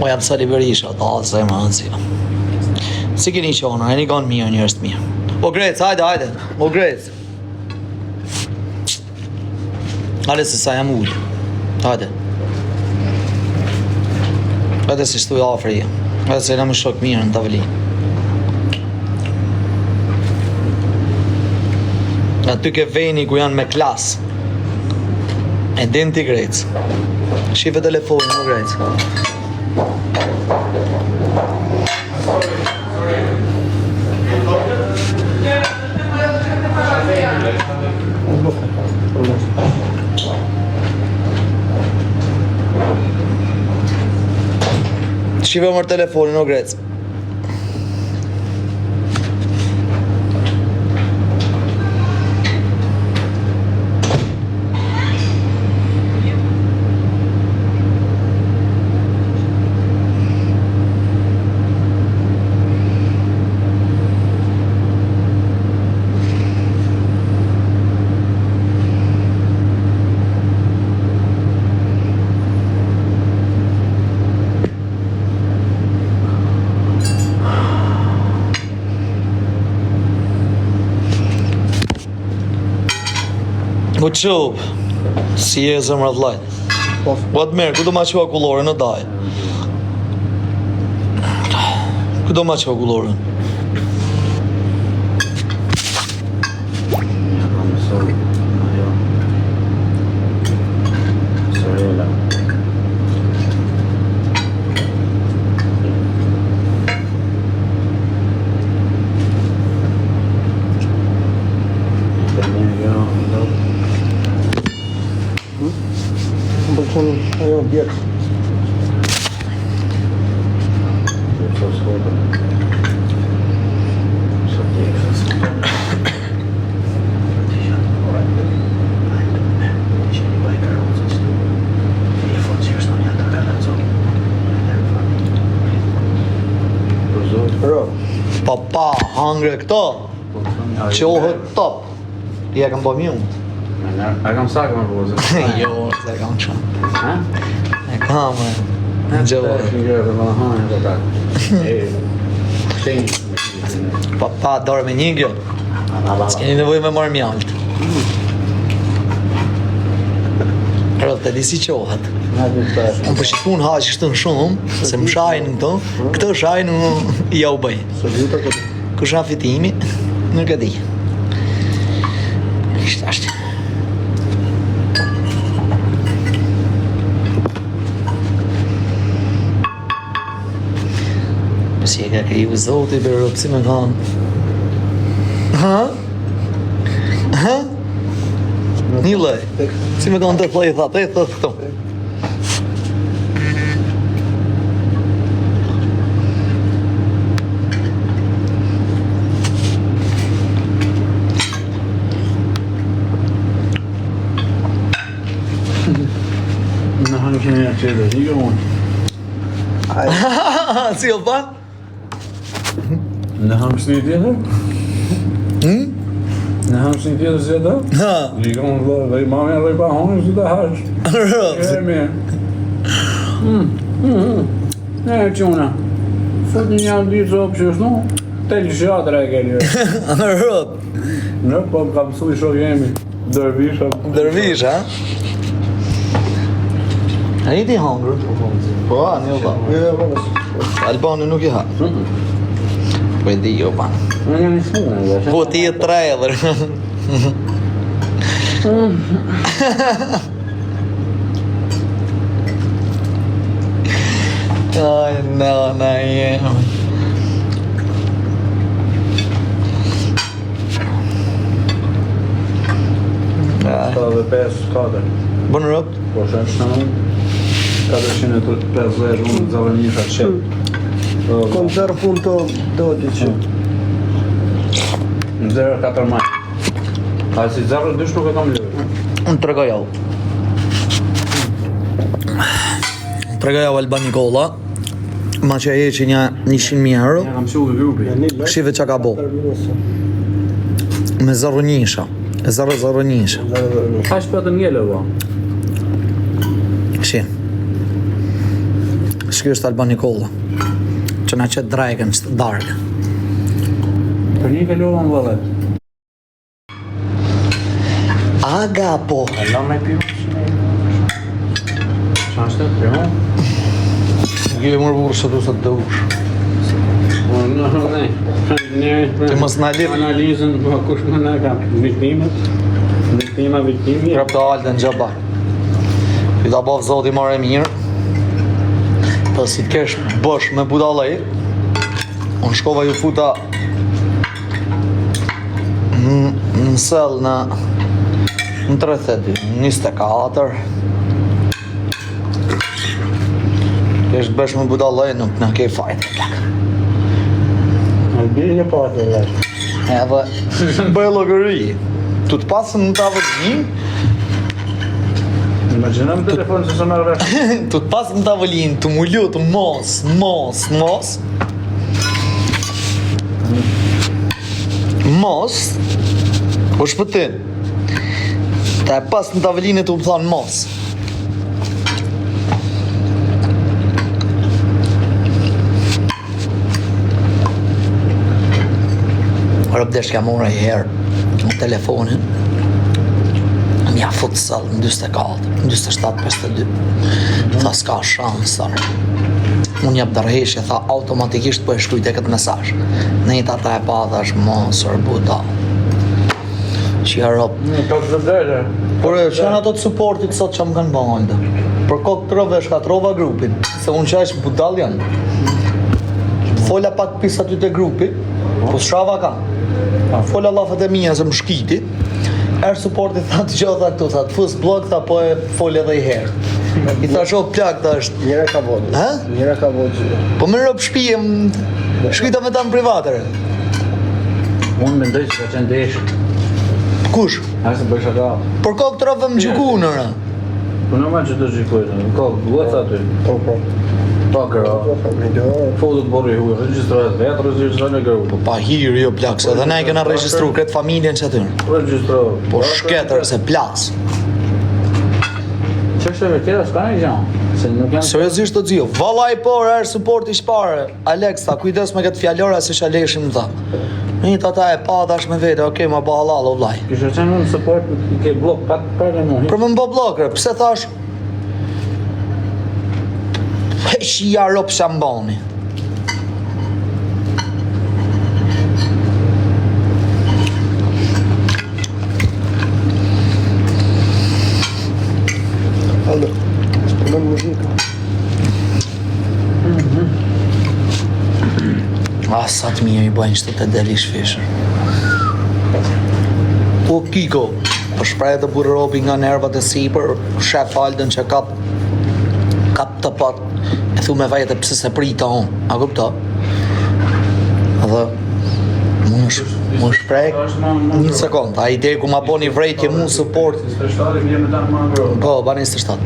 O jam Sali Berisha, ta se më rëndësia. Si keni qona, e një kanë mirë, njërës të mirë. O Grec, hajde, o Grec. Hajde se sa jam ullë. Hajde. Hajde se shtu i afri. Hajde se jam shok mirë në tavëli. Aty ke veni ku janë me klas. E din ti Grec. Shive telefonin, o Grec. Shive mërë telefonin, o Grec. Po qëp, si e zëmra vlajt. Po atë merë, ku do ma qëva kullore në daj? Ku do ma qëva kullore? Ajo bjek. Papa, hangre këto. Qohët top. I e kam po mjë. A kam sakë më përëzë? Jo, se kam që. E kam, e. Në gjohë. Papa, dorë me një gjë. S'keni nevoj me marrë mjallët. Rëtë, të di si qohët. Unë për shikun haqë kështë në shumë, se më shajnë në të, këtë shajnë i ja u bëj. Kusha fitimi, nuk e di. Kështë ashtë. Si e ka kriju zoti për rëpë, si me kanë. Ha? Ha? Një lej. Si me kanë të plej, thate, e thëtë këto. Në hanë kene një qëtë, një gëmonë. Si o pan? Në hamë shtë një tjetër? Në hamë shtë një tjetër si e da? Ha. Një gëmonë dhe i mami arroj pa honë si të haqë. Rëpë. E mirë. E quna. Fët një janë dy zopë që është nu, te lëshjatër e kelli. Rëpë. Në, po më ka mësu i shok jemi. Dërvisha. Dërvish, ha? A i ti hangër? Po, a, një o pa. Albani nuk i ha. Po e di jo pa. Në një një smunë, dhe. Po ti e trailer. Aj, nana jem. Sta dhe 5-4. Bënë rëpt? Po shenë shënë. 450 unë zavënisha qëtë. Kom 0.12. Në 0.4 maj. A si 0.2 nuk e kam lëve. Unë të regoj jau. Të regoj jau Alban Nikola. Ma që e që një 100.000 euro. Ja kam shullë grupi. Shive që ka bo. Me 0 njësha. 0 njësha. Ka shpëtë njëllë, ba. Shi. Shky është Alban Nikola, që na qëtë Dragons të Dark. Për një kalova në vëllet. Aga po. Allah me piu. Qa është të piu? Gjë mërë burë që du të të ush. Ti mos na lidh. Analizën, kush më na ka viktimat. Viktimi. Prap të altë në gjaba. Ti ta baf zoti marrë mirë. Po si të kesh bosh me budallaj. Unë shkova ju futa në sell në 30, 24. Kesh bësh me budallaj nuk na ke fajt. Albini po atë dhe. Edhe bëj llogëri. Tu të pasën në tavolinë, Imagjinëm telefon se së merë vesh. tu të pasën në tavolinë, tu mu lutë mos, o shpëtin. Ta e pas në tavolinë tu më thonë mos. Rëbdesh ka mora i herë në telefonin, mja fut sëllë në 24, në 27-52. Tha s'ka shansë, tharë. Unë jap dërheshje, tha automatikisht po e shkrujt e këtë mesazh. Nejta ta e pa thash mosër buda. Që ja ropë. Ka të vërdere. Por që janë ato të supportit sot që më kanë bëndë. Për kokë të rëve shkatrova grupin, se unë që është budal janë. Fola pak pisa ty të grupi, po shava ka. Fola lafët e mija se më shkiti. Erë supportit tha të gjohë tha këtu, tha të fus blok, tha po e fol edhe i herë. I tha shoh plak, tha është. Njëra ka vodë. Ha? Njëra ka vodë. Po më rëp shpije, shkita me ta në privatër. Unë mendoj që ka qenë deshë. Kush? Hajse bëj shaka. Por kokë të rëve më gjuku nëra. Po normal që të gjikojnë. Kokë, duhet aty. Po. Pa kërë. Fotët borri huj, registrojët vetë, registrojnë e kërë. Pa hirë jo plak, se dhe ne kena registru këtë familjen që aty. Registrojë. Po shketër se plas. Qështëve tjera s'ka një gjanë. Se nuk janë... Seriozisht të dzio, vallaj por, erë support i shpare. Alex, ta kujdes me këtë fjallora se shaleshim më tha. Një ta e pa dash me vete, okej, ma ba halal o vlaj. Kishe qenë unë support, i ke blok, për e mu. Për më mbo blokër, pse thash? Shia rop shambani. Allo, s'pëllon muzika. Sa të mirë i bojnë qëtë të delish fishër. Po Kiko, po shprej të burë robi nga nervat e sipër, shef Alden që kap të pat, e thu me vajete pse se prita unë, a kupta? Edhe, më shprej, një sekund, a i te ku ma po një vrejtje mu support, po, ba 27.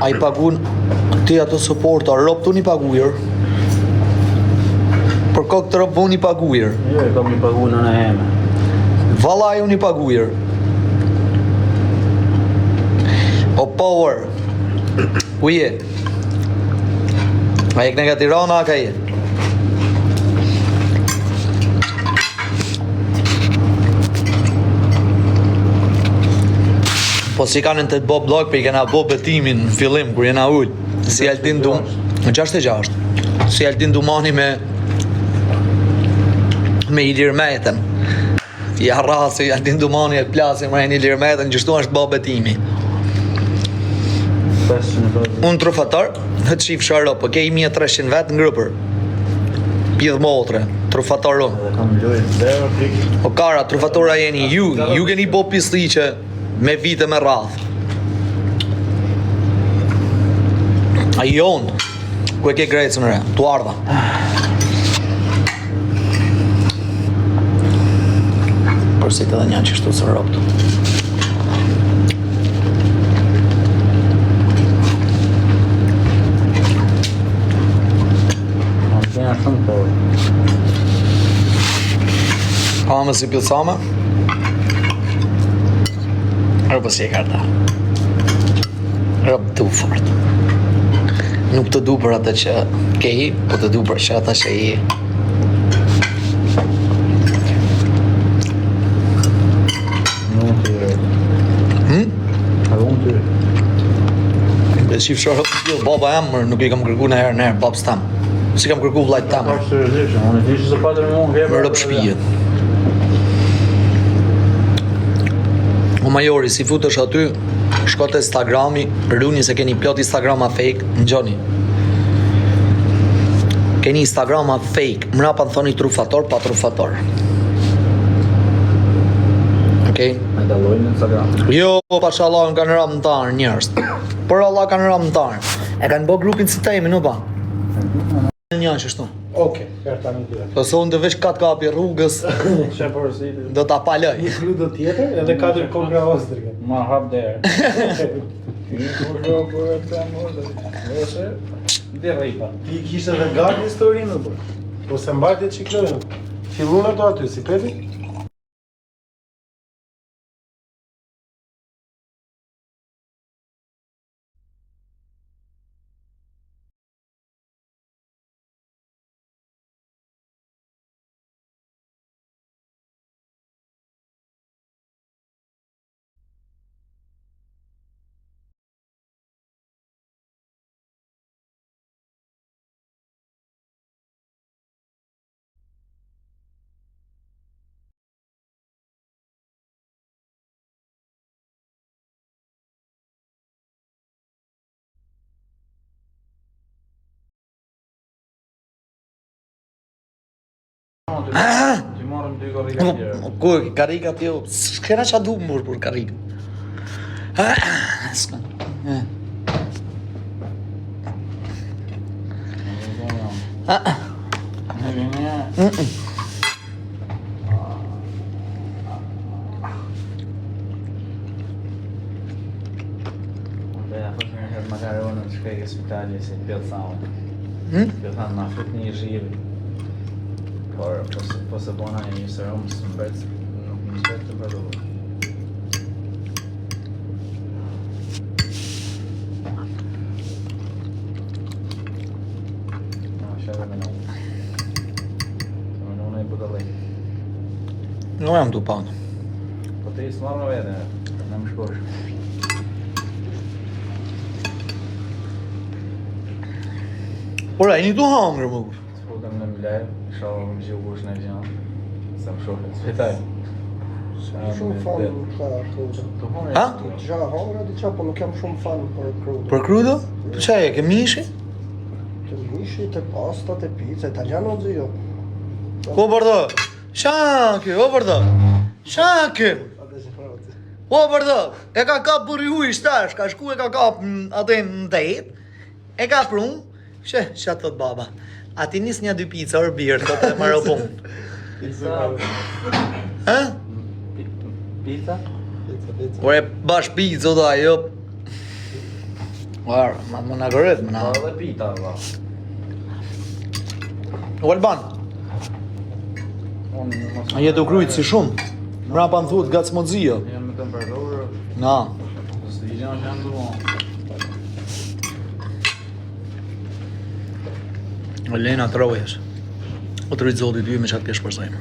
A i pagun, ti ato support, a rop të një pagujer, për kokë të rëpë unë i pagujer. Jo, e kam i pagu në në heme. Valaj unë i pagujer. O power. Ku je? A jek në ka Tirana, a ka je? Po si kanë në të bo blok, për i kena bo betimin në fillim, kur jena ullë. Si Altin du... Në 66. Si Altin Dumani me Ilir Metën. Ja rrasë, Altin Dumani e plasin me Ilir Metën, gjështu është bo betimi. Unë trufatar, hëtë shifë sharo, po ke 1300 vetë në grupër. Pidhë motre, trufatar unë. O kara, trufatora jeni, ju keni bo pisli që me vite me radhë. A jonë, ku e ke grejtës në re, tu ardha. Përsit edhe një që shtu së roptu. Ama si pilsama. Rëpë si e karta. Rëpë du fort. Nuk të du për atë që ke i, po të du për që ata që i. Nuk të unë të Dhe shif shorë, jo, baba jam, nuk i kam kërku në herë, babës tam. Si kam kërku vlajt tam. Ka seriozisht, unë e se patër me unë Më rëpë shpijet. O majori, si futesh aty, shko të Instagrami, rruni se keni plot Instagrama fake, në gjoni. Keni Instagrama fake, mrapa në thoni trufator, pa trufator. Okej? Me dallojnë në Instagram. Jo, pasha Allah në kanë ramëtarë njërës. Për Allah kanë ramëtarë. E kanë bë grupin si tejme, nuk pa? Një që shtu. Okej, karta në tjetër. Po se unë dhe veç katë kapi rrugës, Çe porositi. do t'a paloj. Një krudo tjetër edhe 4 kongra ostrike. Ma hap derë. Një kurjo për e këta mërë. Ose, dhe rejpa. Ti kishe dhe gati historinë, po? Po se mbajtje që klojnë. Fillun ato aty, si peti? Ti morëm 2 korrika tjera. Ku karika tjo, s'kena qa du mërë për karika. S'ka. Makaronën të shkej e spitali si pjellë thamë. Pjellë thamë ma fut një zhirë. Por po se bona e një serum së mbet, nuk më mbet të përdu. Shërë me në unë. Me në unë e budalej. Nuk jam tu panë. Po të isë marrë me vete, në më shkosh. Ora, e një tu hangër më kur. Të futëm në mlej, shalë më gjithë kush në gjanë. Se më shohë të spitaj. Shumë fan ka krudo. Ha? Gja hongra di qa, po nuk jam shumë fan për krudo. Për krudo? Për qa e, ke mishi? Të mishi, të pasta, të pizza, italiano zë jo. O bërdo? Shake, o bërdo? Shake! Ate që frati. O bërdo? E ka kap për ju i shtash, ka shku e ka kap atë në dejt. E ka prun. Që atë thot baba? A ti nis një 2 pizza orë birë, të të marrë punë. Pizza? Ha? Pizza? Pizza. Ore, bash pizza da, jo. Ora, ma më në gërët, më në. Po edhe pita, valla. O Alban, a jetë u krujtë si shumë? Mrapa në thutë gatë s'modzio. Jam me temperaturë, Na, së të gjanë që janë duon. Lena të rojesh. O të rritë zotit ju me qatë kesh përsajmë.